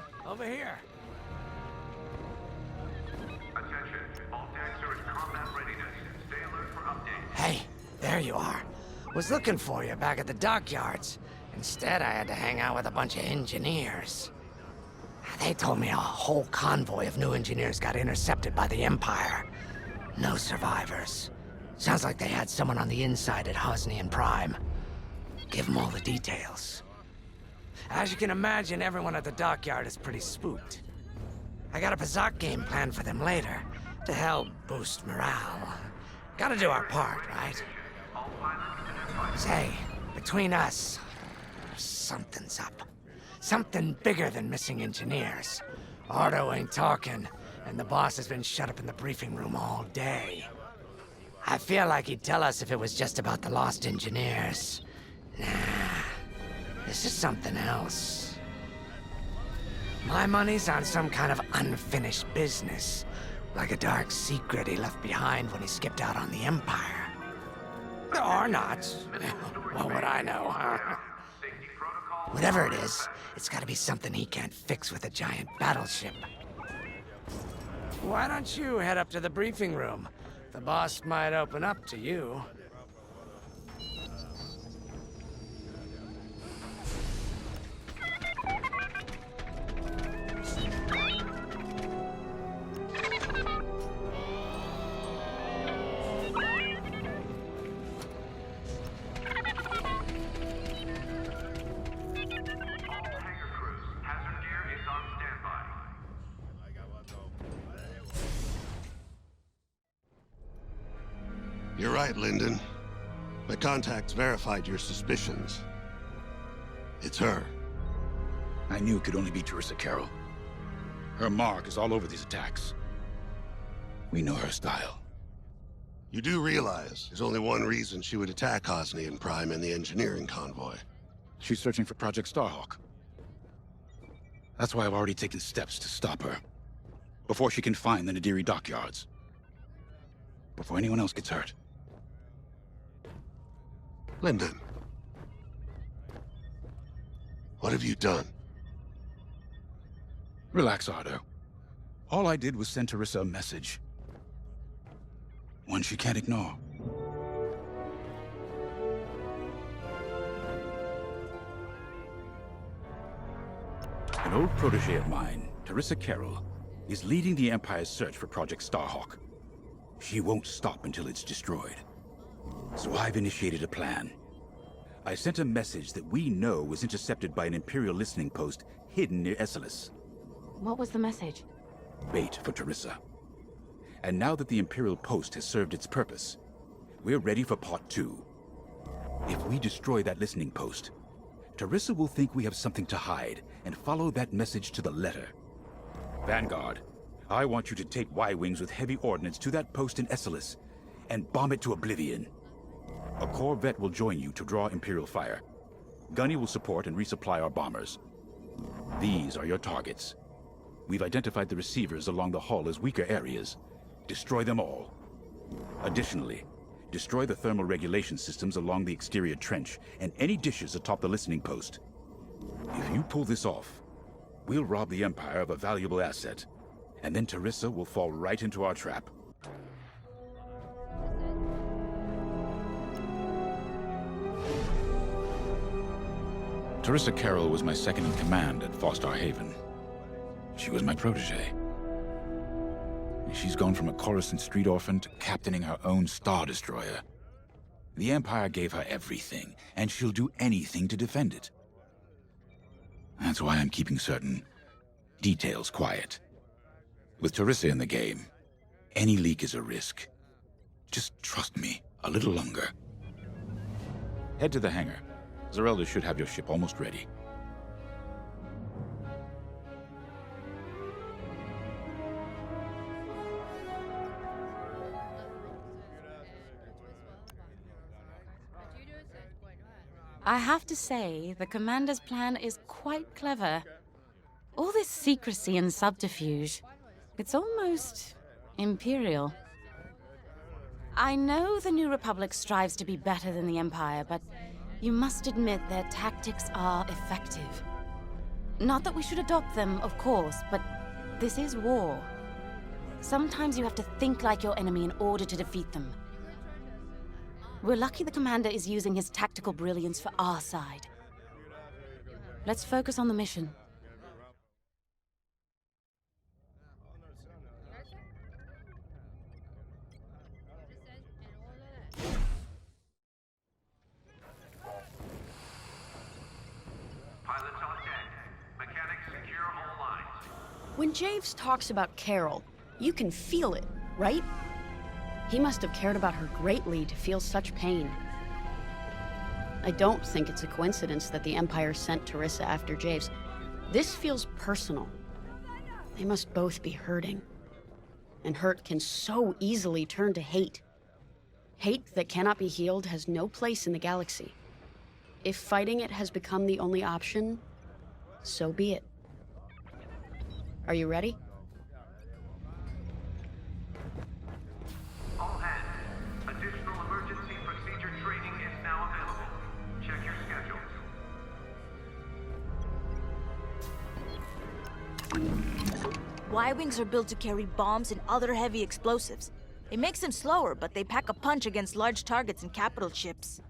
pal. Over here. Attention, all decks are in combat readiness. Stay alert for updates. Hey, there you are. Was looking for you back at the dockyards. Instead, I had to hang out with a bunch of engineers. They told me a whole convoy of new engineers got intercepted by the Empire. No survivors. Sounds like they had someone on the inside at Hosnian Prime. Give them all the details. As you can imagine, everyone at the dockyard is pretty spooked. I got a Pazak game planned for them later, to help boost morale. Gotta do our part, right? Say, between us, something's up. Something bigger than missing engineers. Ardo ain't talking, and the boss has been shut up in the briefing room all day. I feel like he'd tell us if it was just about the lost engineers. Nah, this is something else. My money's on some kind of unfinished business. Like a dark secret he left behind when he skipped out on the Empire. Or not. What would I know, huh? Whatever it is, it's gotta be something he can't fix with a giant battleship. Why don't you head up to the briefing room? The boss might open up to you. You're right, Lyndon. My contacts verified your suspicions. It's her. I knew it could only be Teresa Carroll. Her mark is all over these attacks. We know her style. You do realize there's only one reason she would attack Hosnian Prime and the engineering convoy. She's searching for Project Starhawk. That's why I've already taken steps to stop her. Before she can find the Nadiri dockyards. Before anyone else gets hurt. Lyndon. What have you done? Relax, Ardo. All I did was send Teresa a message. One she can't ignore. An old protege of mine, Teresa Carroll, is leading the Empire's search for Project Starhawk. She won't stop until it's destroyed. So I've initiated a plan. I sent a message that we know was intercepted by an Imperial listening post hidden near Esselis. What was the message? Bait for Teresa. And now that the Imperial post has served its purpose, we're ready for part 2. If we destroy that listening post, Teresa will think we have something to hide and follow that message to the letter. Vanguard, I want you to take Y-Wings with heavy ordnance to that post in Esselis and bomb it to oblivion. A corvette will join you to draw Imperial fire. Gunny will support and resupply our bombers. These are your targets. We've identified the receivers along the hull as weaker areas. Destroy them all. Additionally, destroy the thermal regulation systems along the exterior trench and any dishes atop the listening post. If you pull this off, we'll rob the Empire of a valuable asset, and then Teresa will fall right into our trap. Teresa Carroll was my second in command at Fostar Haven. She was my protege. She's gone from a Coruscant street orphan to captaining her own Star Destroyer. The Empire gave her everything, and she'll do anything to defend it. That's why I'm keeping certain details quiet. With Teresa in the game, any leak is a risk. Just trust me a little longer. Head to the hangar. Zarelda should have your ship almost ready. I have to say, the Commander's plan is quite clever. All this secrecy and subterfuge, it's almost Imperial. I know the New Republic strives to be better than the Empire, but you must admit their tactics are effective. Not that we should adopt them, of course, but this is war. Sometimes you have to think like your enemy in order to defeat them. We're lucky the commander is using his tactical brilliance for our side. Let's focus on the mission. Pilots on deck. Mechanics secure all lines. When Javes talks about Carol, you can feel it, right? He must have cared about her greatly to feel such pain. I don't think it's a coincidence that the Empire sent Teresa after Javes. This feels personal. They must both be hurting. And hurt can so easily turn to hate. Hate that cannot be healed has no place in the galaxy. If fighting it has become the only option, so be it. Are you ready? All hands. Additional emergency procedure training is now available. Check your schedules. Y-Wings are built to carry bombs and other heavy explosives. It makes them slower, but they pack a punch against large targets and capital ships.